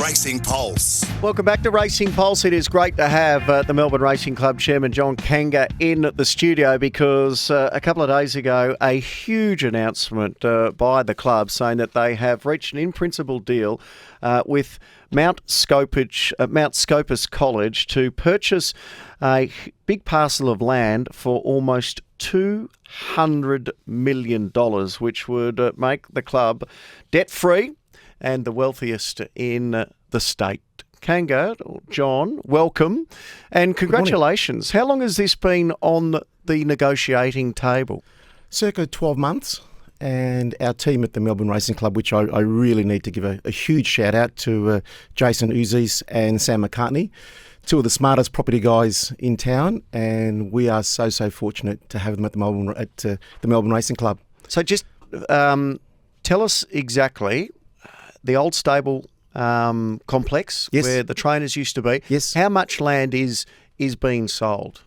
Racing Pulse. Welcome back to Racing Pulse. It is great to have the Melbourne Racing Club Chairman John Kanga in the studio because a couple of days ago a huge announcement by the club saying that they have reached an in-principle deal with Mount Scopus College to purchase a big parcel of land for almost $200 million, which would make the club debt-free and the wealthiest in the state. Kanga, John, welcome and congratulations. How long has this been on the negotiating table? Circa 12 months. And our team at the Melbourne Racing Club, which I really need to give a huge shout out to Jason Uzis and Sam McCartney, two of the smartest property guys in town, and we are so fortunate to have them at the Melbourne Racing Club. So just tell us exactly the old stable complex where the trainers used to be. Yes. How How much land is being sold?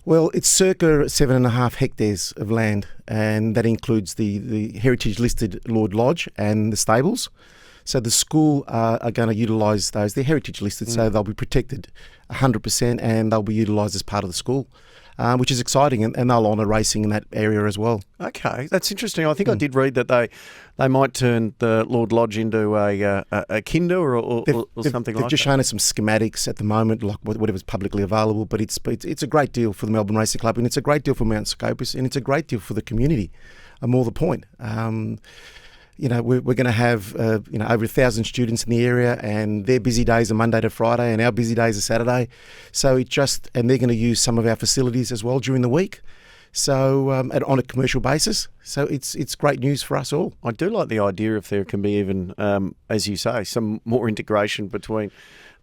Well, it's circa 7.5 hectares of land, and that includes the heritage-listed Lord Lodge and the stables. So the school are going to utilise those. They're heritage-listed, so they'll be protected 100%, and they'll be utilised as part of the school, which is exciting, and they'll honour racing in that area as well. Okay, that's interesting. I think I did read that they might turn the Lord Lodge into a kinder or something like that. They've just shown us some schematics at the moment, like whatever's publicly available, but it's a great deal for the Melbourne Racing Club, and it's a great deal for Mount Scopus, and it's a great deal for the community. More the point. We're going to have over 1,000 students in the area, and their busy days are Monday to Friday, and our busy days are Saturday. So and they're going to use some of our facilities as well during the week. So on a commercial basis. So it's great news for us all. I do like the idea if there can be even, as you say, some more integration between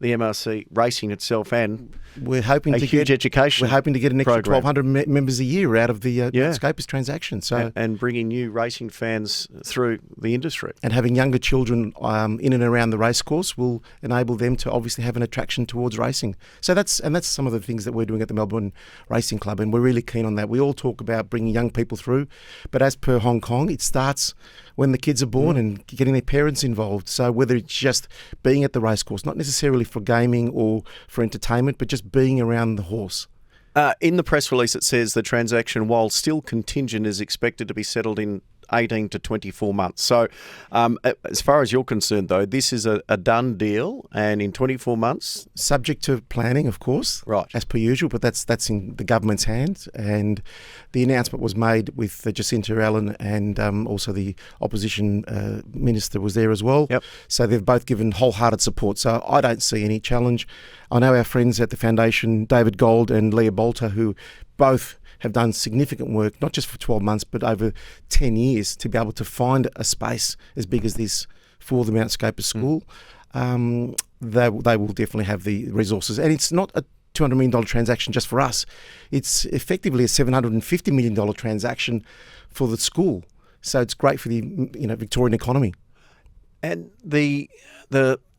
the MRC racing itself and we're hoping a huge education. We're hoping to get an extra program. 1,200 members a year out of the Scopus transaction. So and bringing new racing fans through the industry. And having younger children in and around the racecourse will enable them to obviously have an attraction towards racing. So that's some of the things that we're doing at the Melbourne Racing Club, and we're really keen on that. We all talk about bringing young people through, but as per Hong Kong, it starts when the kids are born and getting their parents involved. So whether it's just being at the racecourse, not necessarily for gaming or for entertainment, but just being around the horse. In the press release, it says the transaction, while still contingent, is expected to be settled in 18 to 24 months. So as far as you're concerned, though, this is a done deal, and in 24 months? Subject to planning, of course, right, as per usual, but that's in the government's hands. And the announcement was made with Jacinta Allen, and also the opposition minister was there as well. Yep. So they've both given wholehearted support. So I don't see any challenge. I know our friends at the foundation, David Gold and Leah Bolter, who both have done significant work, not just for 12 months, but over 10 years to be able to find a space as big as this for the Mount Scopus School. They will definitely have the resources. And it's not a $200 million transaction just for us. It's effectively a $750 million transaction for the school. So it's great for the Victorian economy. And the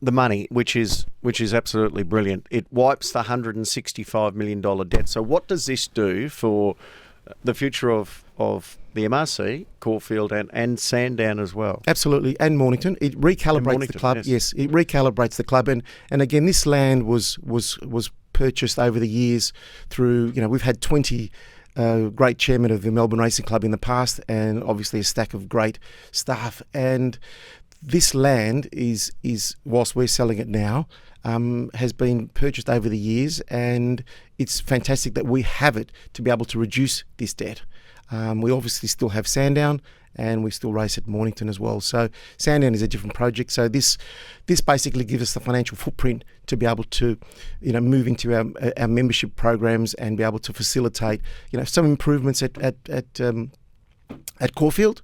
money, which is absolutely brilliant, it wipes the $165 million debt. So what does this do for the future of the MRC, Caulfield and Sandown as well? Absolutely, and Mornington. It recalibrates the club. Yes, it recalibrates the club. And again, this land was purchased over the years through, we've had 20 great chairmen of the Melbourne Racing Club in the past, and obviously a stack of great staff. And this land is whilst we're selling it now, has been purchased over the years, and it's fantastic that we have it to be able to reduce this debt. We obviously still have Sandown, and we still race at Mornington as well. So Sandown is a different project. So this basically gives us the financial footprint to be able to, move into our membership programs and be able to facilitate, some improvements at Caulfield,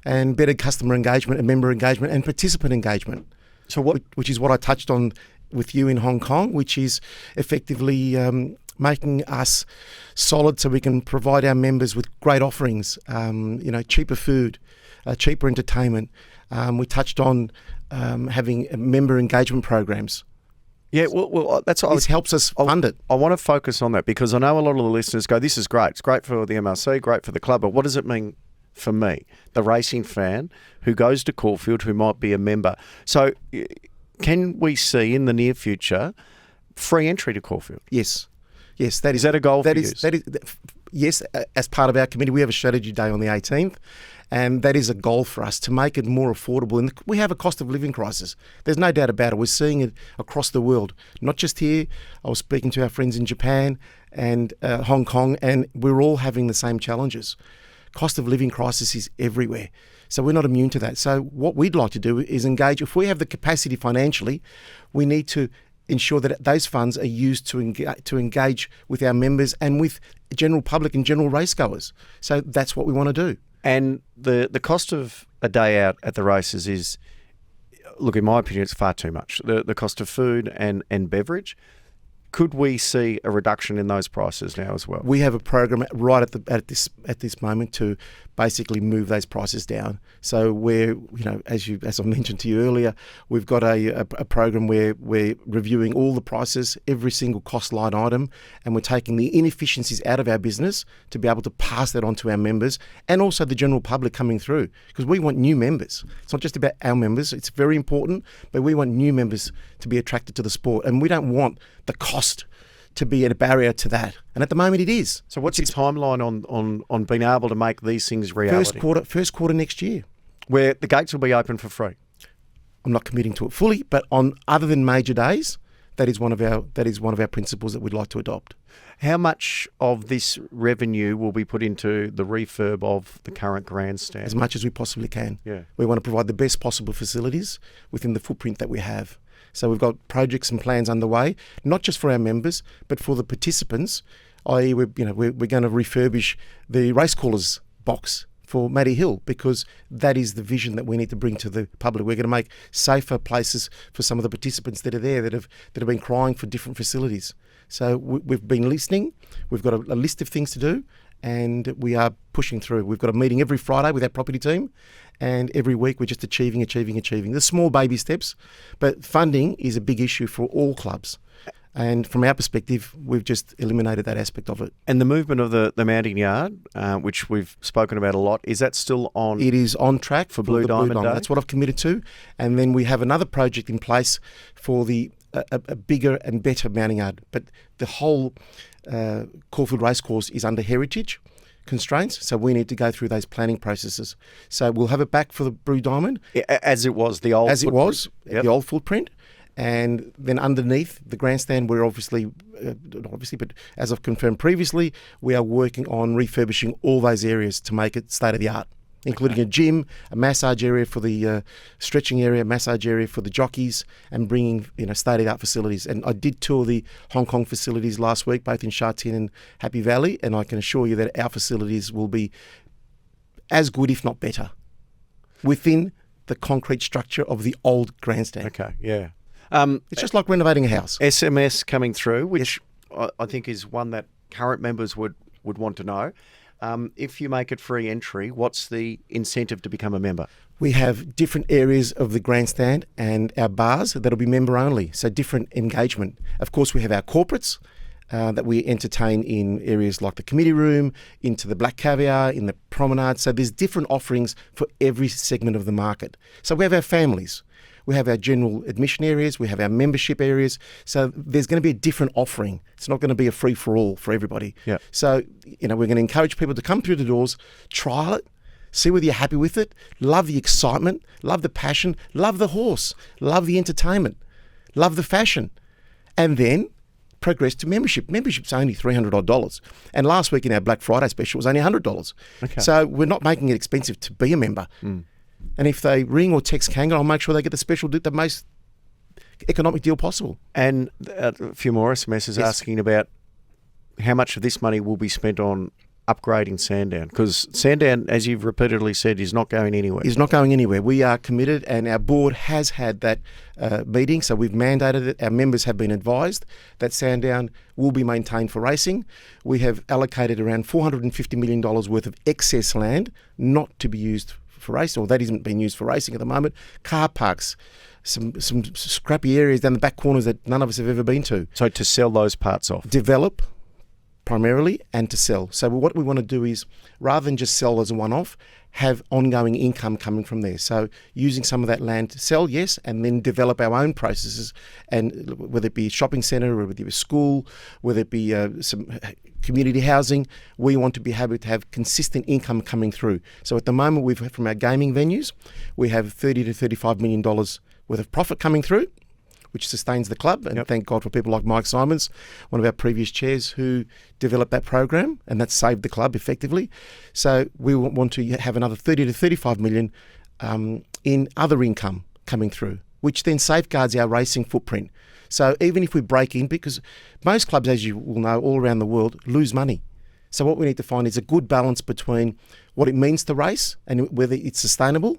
and better customer engagement and member engagement and participant engagement. So which is what I touched on with you in Hong Kong, which is effectively making us solid so we can provide our members with great offerings, cheaper food, cheaper entertainment. We touched on having member engagement programs. Yeah, well, that's what this helps us fund it. I want to focus on that because I know a lot of the listeners go, this is great. It's great for the MRC, great for the club, but what does it mean for me, the racing fan who goes to Caulfield, who might be a member? So can we see in the near future free entry to Caulfield? Yes. Yes, is that a goal for you? Yes, as part of our committee, we have a strategy day on the 18th, and that is a goal for us to make it more affordable. And we have a cost of living crisis. There's no doubt about it. We're seeing it across the world, not just here. I was speaking to our friends in Japan and Hong Kong, and we're all having the same challenges. Cost of living crisis is everywhere. So we're not immune to that. So what we'd like to do is engage. If we have the capacity financially, we need to ensure that those funds are used to engage with our members and with the general public and general racegoers. So that's what we want to do. And the cost of a day out at the races is, look, in my opinion, it's far too much. The cost of food and beverage. Could we see a reduction in those prices now as well? We have a program right at this moment to basically move those prices down. So we're, as I mentioned to you earlier, we've got a program where we're reviewing all the prices, every single cost line item, and we're taking the inefficiencies out of our business to be able to pass that on to our members and also the general public coming through, because we want new members. It's not just about our members. It's very important, but we want new members to be attracted to the sport, and we don't want the cost to be a barrier to that. And at the moment it is. So what's your timeline on being able to make these things reality? First quarter next year. Where the gates will be open for free? I'm not committing to it fully, but on other than major days, that is one of our principles that we'd like to adopt. How much of this revenue will be put into the refurb of the current grandstand? As much as we possibly can. Yeah. We want to provide the best possible facilities within the footprint that we have. So we've got projects and plans underway, not just for our members, but for the participants. i.e., we're going to refurbish the race-callers box for Matty Hill, because that is the vision that we need to bring to the public. We're going to make safer places for some of the participants that are there that have been crying for different facilities. So we've been listening. We've got a list of things to do, and we are pushing through. We've got a meeting every Friday with our property team, and every week we're just achieving. The small baby steps, but funding is a big issue for all clubs. And from our perspective, we've just eliminated that aspect of it. And the movement of the mounting yard, which we've spoken about a lot, is that still on? It is on track for Blue Diamond Day. That's what I've committed to. And then we have another project in place for a bigger and better mounting yard. But the whole Caulfield Racecourse is under heritage constraints, so we need to go through those planning processes. So we'll have it back for the Blue Diamond. As it was, the old footprint. The old footprint. And then underneath the grandstand, we're but as I've confirmed previously, we are working on refurbishing all those areas to make it state-of-the-art, including a gym, a massage area for the stretching area, massage area for the jockeys, and bringing state-of-the-art facilities. And I did tour the Hong Kong facilities last week, both in Sha Tin and Happy Valley, and I can assure you that our facilities will be as good, if not better, within the concrete structure of the old grandstand. Okay, yeah. It's just like renovating a house. SMS coming through, which I think is one that current members would want to know. If you make it free entry, what's the incentive to become a member? We have different areas of the grandstand and our bars that'll be member only, so different engagement. Of course, we have our corporates that we entertain in areas like the committee room, into the Black Caviar, in the promenade. So there's different offerings for every segment of the market. So we have our families. We have our general admission areas, we have our membership areas. So there's going to be a different offering. It's not going to be a free-for-all for everybody. Yeah. So, we're going to encourage people to come through the doors, trial it, see whether you're happy with it, love the excitement, love the passion, love the horse, love the entertainment, love the fashion, and then progress to membership. Membership's only $300 odd. And last week in our Black Friday special, it was only $100. Okay. So we're not making it expensive to be a member. Mm. And if they ring or text Kanga, I'll make sure they get the most economic deal possible. And a few more SMSs asking about how much of this money will be spent on upgrading Sandown, because Sandown, as you've repeatedly said, is not going anywhere. Is not going anywhere. We are committed, and our board has had that meeting, so we've mandated it. Our members have been advised that Sandown will be maintained for racing. We have allocated around $450 million worth of excess land not to be used for racing, or that isn't being used for racing at the moment. Car parks, some scrappy areas down the back corners that none of us have ever been to. So to sell those parts off? Develop, primarily and to sell. So what we want to do is, rather than just sell as a one-off, have ongoing income coming from there. So using some of that land to sell, yes, and then develop our own processes, and whether it be a shopping centre, or whether it be a school, whether it be some community housing, we want to be able to have consistent income coming through. So at the moment, from our gaming venues, we have $30 to $35 million worth of profit coming through, which sustains the club. And thank God for people like Mike Simons, one of our previous chairs, who developed that program, and that saved the club effectively. So we want to have another 30 to 35 million in other income coming through, which then safeguards our racing footprint. So even if we break in, because most clubs, as you will know, all around the world, lose money. So what we need to find is a good balance between what it means to race and whether it's sustainable,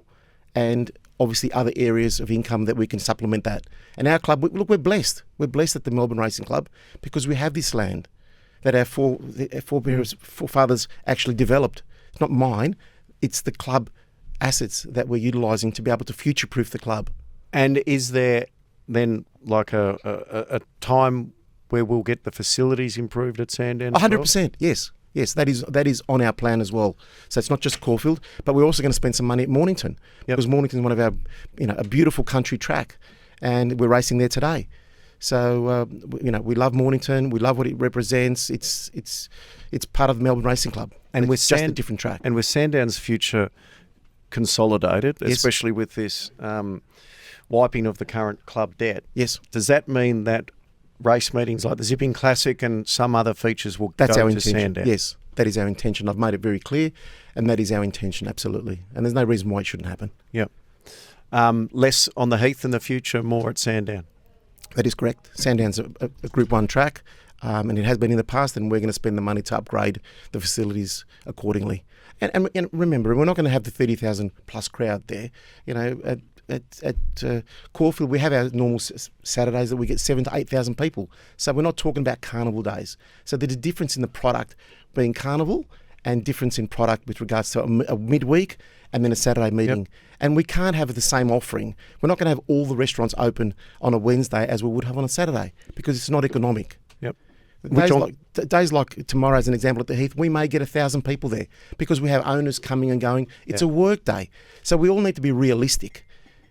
and obviously other areas of income that we can supplement that. And our club, we're blessed. We're blessed at the Melbourne Racing Club because we have this land that our forefathers actually developed. It's not mine. It's the club assets that we're utilising to be able to future-proof the club. And is there then like a time where we'll get the facilities improved at Sandown? 100%, yes. Yes, that is on our plan as well. So it's not just Caulfield, but we're also going to spend some money at Mornington, because Mornington is one of our, a beautiful country track, and we're racing there today. So we love Mornington. We love what it represents. It's part of the Melbourne Racing Club, and it's just a different track. And with Sandown's future consolidated, especially with this wiping of the current club debt, yes, does that mean that race meetings like the Zipping Classic and some other features will That's go our to intention. Sandown? Yes, that is our intention. I've made it very clear, and that is our intention, absolutely. And there's no reason why it shouldn't happen. Yep. Less on the Heath in the future, more at Sandown. That is correct. Sandown's a Group 1 track, and it has been in the past, and we're going to spend the money to upgrade the facilities accordingly. And remember, we're not going to have the 30,000 plus crowd there. At Caulfield, we have our normal Saturdays that we get 7,000 to 8,000 people. So we're not talking about carnival days. So there's a difference in the product being carnival, and difference in product with regards to a midweek and then a Saturday meeting. Yep. And we can't have the same offering. We're not going to have all the restaurants open on a Wednesday as we would have on a Saturday, because it's not economic. Yep. Days like tomorrow, as an example, at the Heath, we may get 1,000 people there because we have owners coming and going. It's a work day. So we all need to be realistic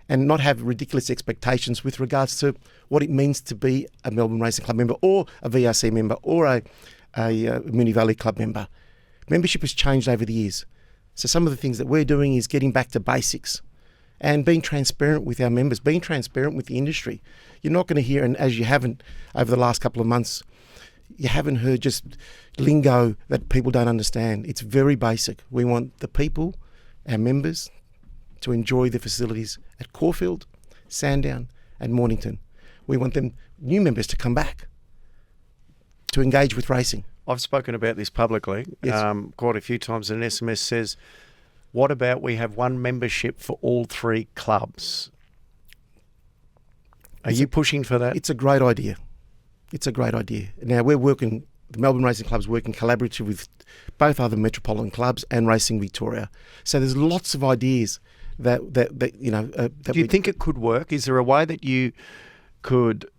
and not have ridiculous expectations with regards to what it means to be a Melbourne Racing Club member, or a VRC member, or a Moonee Valley Club member. Membership has changed over the years. So some of the things that we're doing is getting back to basics and being transparent with our members, being transparent with the industry. You're not going to hear, and as you haven't over the last couple of months, you haven't heard just lingo that people don't understand. It's very basic. We want the people, our members, to enjoy the facilities at Caulfield, Sandown and Mornington. We want them, new members, to come back to engage with racing. I've spoken about this publicly quite a few times, and an SMS says, what about we have one membership for all three clubs? Are you pushing for that? It's a great idea. It's a great idea. Now, the Melbourne Racing Club's working collaboratively with both other metropolitan clubs and Racing Victoria. So there's lots of ideas that Do you think it could work? Is there a way that you could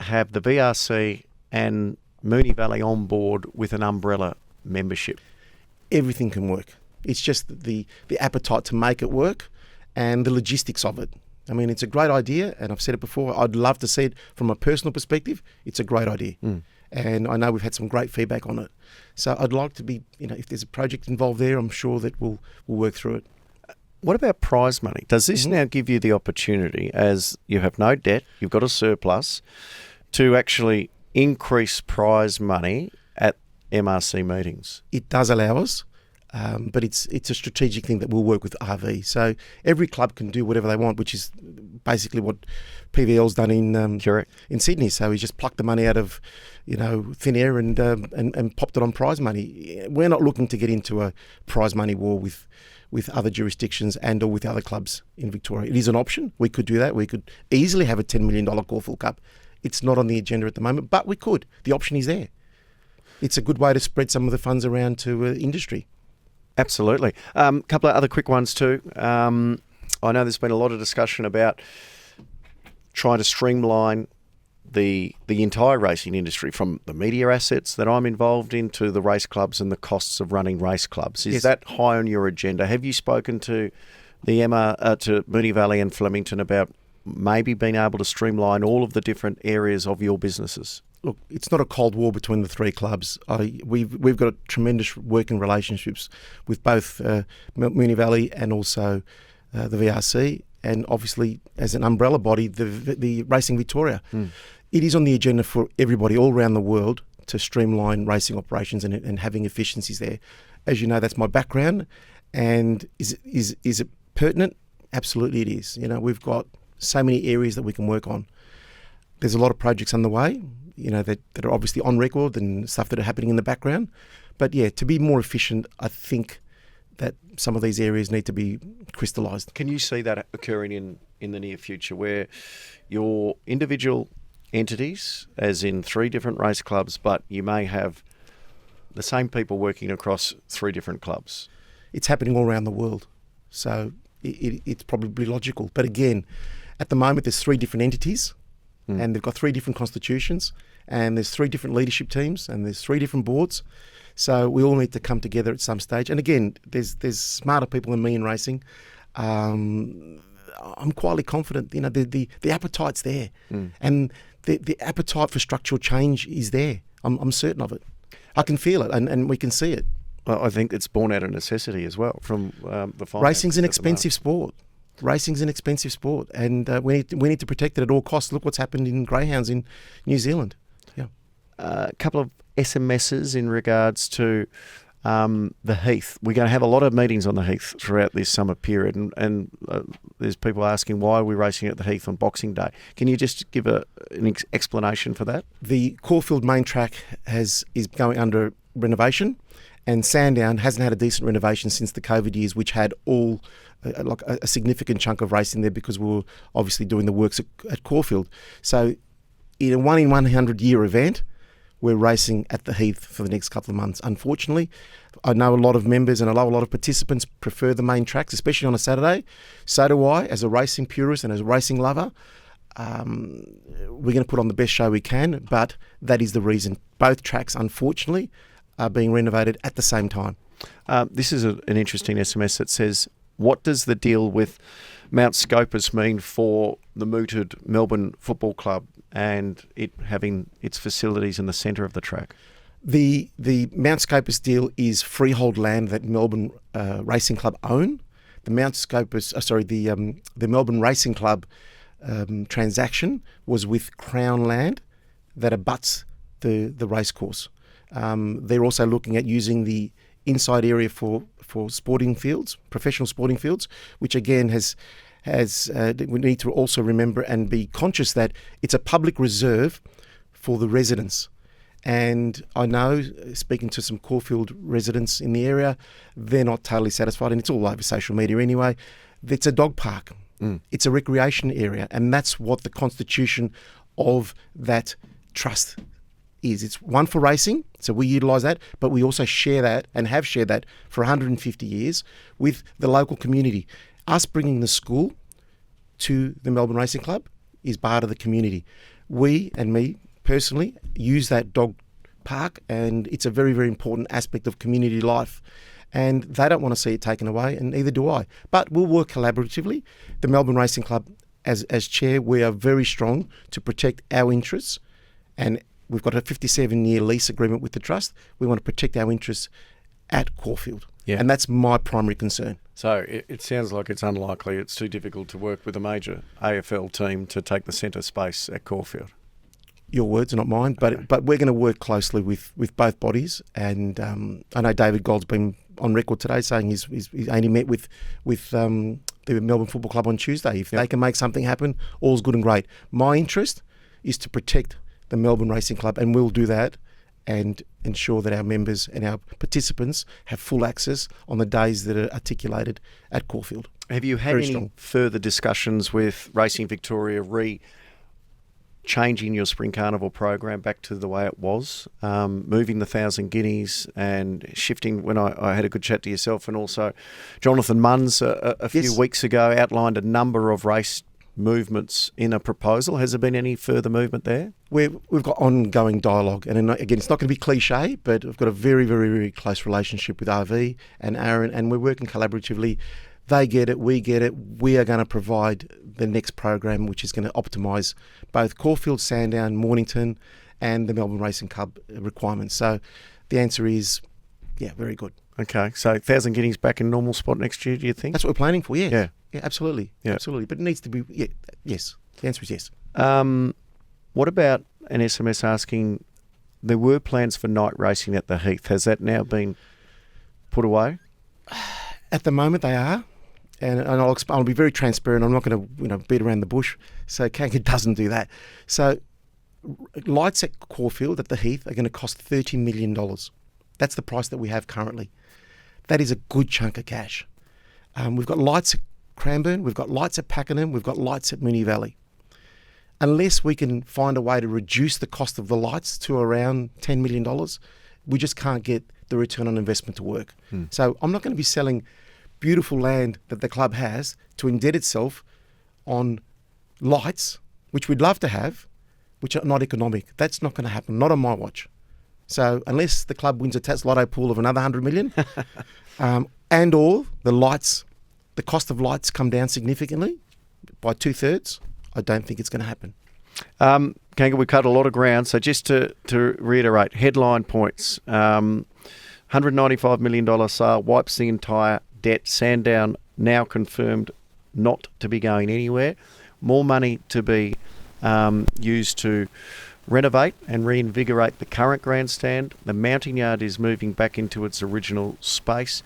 have the VRC and Moonee Valley on board with an umbrella membership? Everything can work. It's just the appetite to make it work and the logistics of it. I mean, it's a great idea, and I've said it before, I'd love to see it from a personal perspective. It's a great idea. And I know we've had some great feedback on it. So I'd like to be, if there's a project involved there, I'm sure that we'll work through it. What about prize money? Does this now give you the opportunity, as you have no debt, you've got a surplus, to actually increase prize money at MRC meetings? It does allow us, but it's a strategic thing that we'll work with RV. So every club can do whatever they want, which is basically what PVL's done in Sydney. So he's just plucked the money out of thin air and popped it on prize money. We're not looking to get into a prize money war with other jurisdictions or with other clubs in Victoria. It is an option. We could do that. We could easily have a $10 million Caulfield Cup. It's not on the agenda at the moment, but we could. The option is there. It's a good way to spread some of the funds around to industry. Absolutely. A couple of other quick ones too. I know there's been a lot of discussion about trying to streamline the entire racing industry, from the media assets that I'm involved in to the race clubs and the costs of running race clubs. Is that high on your agenda? Have you spoken to the to Moonee Valley and Flemington about maybe being able to streamline all of the different areas of your businesses? Look, it's not a cold war between the three clubs. We've got tremendous working relationships with both Moonee Valley and also the VRC, and obviously as an umbrella body, the Racing Victoria. It is on the agenda for everybody all around the world to streamline racing operations and having efficiencies there. As you know, that's my background. And is it pertinent? Absolutely it is. You know, we've got so many areas that we can work on. There's a lot of projects underway, you know, that are obviously on record and stuff that are happening in the background. But yeah, to be more efficient, I think that some of these areas need to be crystallised. Can you see that occurring in the near future, where your individual entities, as in 3 different race clubs, but you may have the same people working across 3 different clubs? It's happening all around the world, so it's probably logical. But again, at the moment there's 3 different entities, and they've got 3 different constitutions, and there's 3 different leadership teams, and there's 3 different boards. So we all need to come together at some stage. And again, there's smarter people than me in racing. I'm quietly confident. You know, the appetite's there, and the appetite for structural change is there. I'm certain of it. I can feel it, and we can see it. Well, I think it's born out of necessity as well from the finance. Racing's an expensive sport. Racing's an expensive sport, and we need to protect it at all costs. Look what's happened in greyhounds in New Zealand. Yeah, a couple of SMSs in regards to the Heath. We're going to have a lot of meetings on the Heath throughout this summer period, and there's people asking why are we racing at the Heath on Boxing Day. Can you just give an explanation for that? The Caulfield main track is going under renovation, and Sandown hasn't had a decent renovation since the COVID years, which had all a significant chunk of racing there because we were obviously doing the works at Caulfield. So in a 1 in 100 year event, we're racing at the Heath for the next couple of months. Unfortunately, I know a lot of members and a lot of participants prefer the main tracks, especially on a Saturday. So do I, as a racing purist and as a racing lover. We're going to put on the best show we can, but that is the reason. Both tracks, unfortunately, are being renovated at the same time. This is an interesting SMS that says, what does the deal with Mount Scopus mean for the mooted Melbourne Football Club and it having its facilities in the centre of the track? The Mount Scopus deal is freehold land that Melbourne Racing Club own. The Melbourne Racing Club transaction was with Crown land that abuts the racecourse. They're also looking at using the inside area for sporting fields, professional sporting fields, which again we need to also remember and be conscious that it's a public reserve for the residents. And I know, speaking to some Caulfield residents in the area, they're not totally satisfied, and it's all over social media anyway. It's a dog park. It's a recreation area, and that's what the constitution of that trust is. It's one for racing, so we utilise that, but we also share that and have shared that for 150 years with the local community. Us bringing the school to the Melbourne Racing Club is part of the community. We, and me personally, use that dog park, and it's a very, very important aspect of community life. And they don't want to see it taken away, and neither do I. But we'll work collaboratively. The Melbourne Racing Club, as chair, we are very strong to protect our interests, and we've got a 57-year lease agreement with the trust. We want to protect our interests at Caulfield. Yeah. And that's my primary concern. So it sounds like it's unlikely, it's too difficult to work with a major AFL team to take the centre space at Caulfield. Your words are not mine, but we're going to work closely with both bodies. And I know David Gold's been on record today saying he's only met with the Melbourne Football Club on Tuesday. If they can make something happen, all's good and great. My interest is to protect the Melbourne Racing Club, and we'll do that and ensure that our members and our participants have full access on the days that are articulated at Caulfield. Have you had any further discussions with Racing Victoria changing your Spring Carnival program back to the way it was, moving the 1,000 guineas and shifting? When I had a good chat to yourself, and also Jonathan Munns a few weeks ago outlined a number of race movements in a proposal. Has there been any further movement there? We've got ongoing dialogue, and again, it's not going to be cliche, but we've got a very, very, very close relationship with RV and Aaron, and we're working collaboratively. They get it, we get it. We are going to provide the next program, which is going to optimise both Caulfield, Sandown, Mornington, and the Melbourne Racing Club requirements. So the answer is, yeah, very good. Okay, so 1,000 Guineas back in normal spot next year, do you think? That's what we're planning for, Yeah, absolutely. Yeah. Absolutely. But it needs to be, yes. The answer is yes. What about an SMS asking, there were plans for night racing at the Heath. Has that now been put away? At the moment, they are. And I'll be very transparent. I'm not going to beat around the bush. So Kanga doesn't do that. So lights at Caulfield, at the Heath, are going to cost $30 million. That's the price that we have currently. That is a good chunk of cash. We've got lights at Cranbourne, we've got lights at Pakenham, we've got lights at Moonee Valley. Unless we can find a way to reduce the cost of the lights to around $10 million, we just can't get the return on investment to work. So I'm not going to be selling beautiful land that the club has to indent itself on lights, which we'd love to have, which are not economic. That's not going to happen, not on my watch. So unless the club wins a tax lotto pool of another 100 million, and or the lights, the cost of lights come down significantly by 2/3, I don't think it's going to happen. Kanga, we cut a lot of ground. So just to reiterate, headline points: $195 million sale wipes the entire debt. Sandown now confirmed not to be going anywhere. More money to be used to renovate and reinvigorate the current grandstand. The mounting yard is moving back into its original space,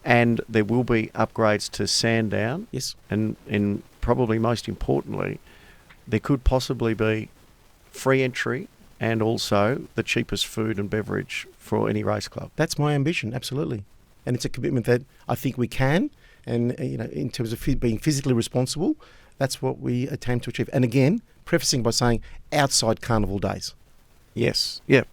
and there will be upgrades to Sandown. Yes. And probably most importantly, there could possibly be free entry and also the cheapest food and beverage for any race club. That's my ambition, absolutely. And it's a commitment that I think we can, and in terms of being physically responsible, that's what we attempt to achieve. And again, prefacing by saying outside carnival days. Yes, yeah.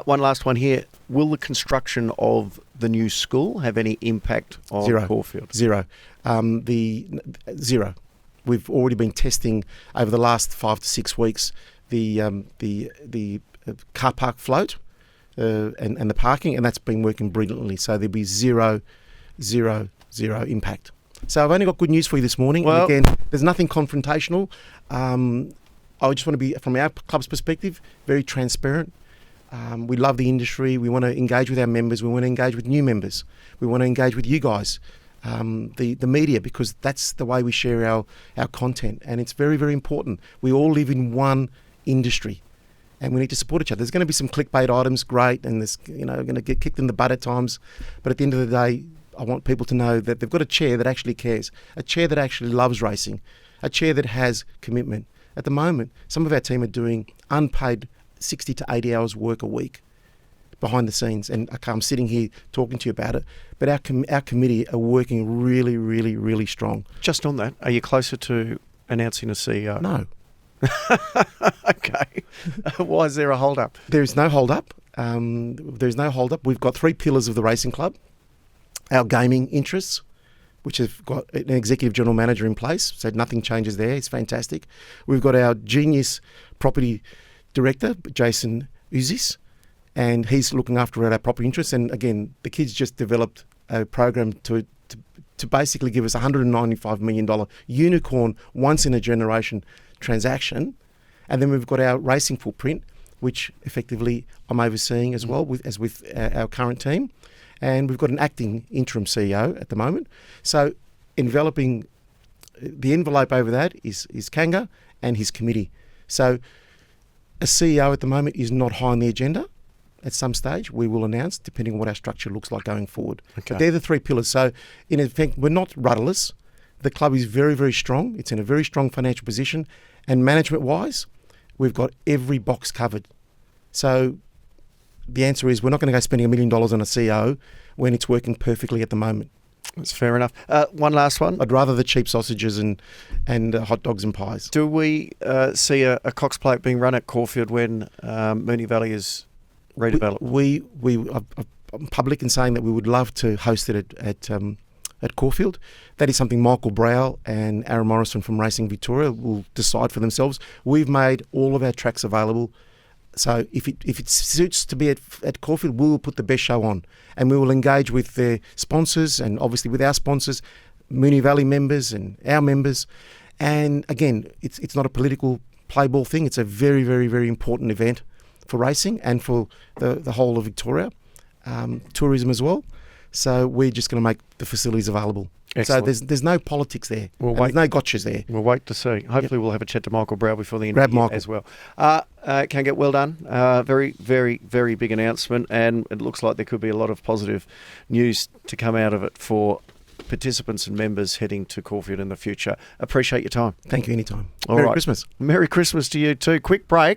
One last one here. Will the construction of the new school have any impact on Caulfield? Zero. Zero. We've already been testing over the last 5 to 6 weeks the car park float and the parking, and that's been working brilliantly. So there'll be zero impact. So I've only got good news for you this morning. Well, and again, there's nothing confrontational. I just want to be, from our club's perspective, very transparent. We love the industry. We want to engage with our members. We want to engage with new members. We want to engage with you guys, the media, because that's the way we share our content. And it's very, very important. We all live in one industry, and we need to support each other. There's going to be some clickbait items, great, and there's going to get kicked in the butt at times. But at the end of the day, I want people to know that they've got a chair that actually cares, a chair that actually loves racing, a chair that has commitment. At the moment, some of our team are doing unpaid 60 to 80 hours work a week behind the scenes, and I'm sitting here talking to you about it. But our committee are working really, really, really strong. Just on that, are you closer to announcing a CEO? No. Okay. Why is there a hold-up? There is no hold-up. There's no hold-up. We've got 3 pillars of the racing club. Our gaming interests, which have got an executive general manager in place, so nothing changes there. It's fantastic. We've got our genius property director, Jason Uzis, and he's looking after our property interests. And again, the kids just developed a program to basically give us $195 million unicorn, once-in-a-generation transaction. And then we've got our racing footprint, which effectively I'm overseeing as well with our current team. And we've got an acting interim CEO at the moment. So enveloping the envelope over that is Kanga and his committee. So a CEO at the moment is not high on the agenda. At some stage, we will announce, depending on what our structure looks like going forward. Okay. But they're the 3 pillars. So in effect, we're not rudderless. The club is very, very strong. It's in a very strong financial position. And management-wise, we've got every box covered. So the answer is we're not going to go spending $1 million on a CEO when it's working perfectly at the moment. That's fair enough. One last one. I'd rather the cheap sausages and hot dogs and pies. Do we see a Cox Plate being run at Caulfield when Moonee Valley is redeveloped? I'm public in saying that we would love to host it at at Caulfield. That is something Michael Brow and Aaron Morrison from Racing Victoria will decide for themselves. We've made all of our tracks available. So if it suits to be at Caulfield, we will put the best show on, and we will engage with their sponsors and obviously with our sponsors, Moonee Valley members and our members. And again, it's not a political play ball thing. It's a very, very, very important event for racing and for the whole of Victoria, tourism as well. So we're just going to make the facilities available. Excellent. So there's no politics there. There's no gotchas there. We'll wait to see. Hopefully we'll have a chat to Michael Brow before the end of the year as well. Kanga, well done. Very, very, very big announcement, and it looks like there could be a lot of positive news to come out of it for participants and members heading to Caulfield in the future. Appreciate your time. Thank you, anytime. Merry Christmas. Merry Christmas to you too. Quick break.